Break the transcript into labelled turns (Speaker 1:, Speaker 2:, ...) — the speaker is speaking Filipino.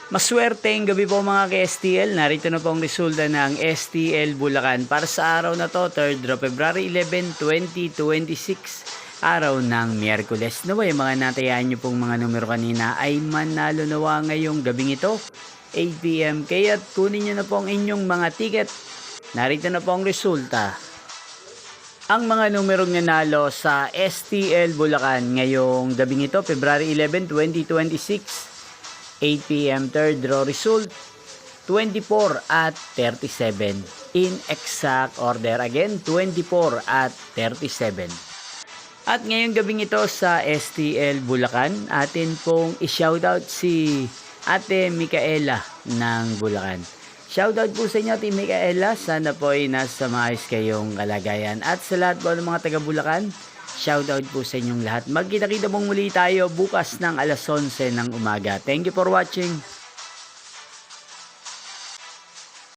Speaker 1: Maswerteng gabi po mga ka-STL. Narito na po ang resulta ng STL Bulacan para sa araw na to, 3rd of February 11, 2026, araw ng Miyerkules. Naway mga natayaan nyo pong mga numero kanina ay manalo nawa ngayong gabing ito, 8 PM. Kaya't kunin nyo na po ang inyong mga ticket. Narito na po ang resulta. Ang mga numerong nanalo sa STL Bulacan ngayong gabing ito, February 11, 2026, 8 PM, third draw result, 24 at 37. In exact order again, 24 at 37. At ngayong gabing ito sa STL Bulacan, atin pong i-shoutout si Ate Micaela ng Bulacan. Shoutout po sa inyo, Ate Micaela. Sana po ay nasa maayos kayong kalagayan. At sa lahat po ng mga taga Bulacan, shoutout po sa inyong lahat. Magkita-kita pong muli tayo bukas ng alas 11 ng umaga. Thank you for watching.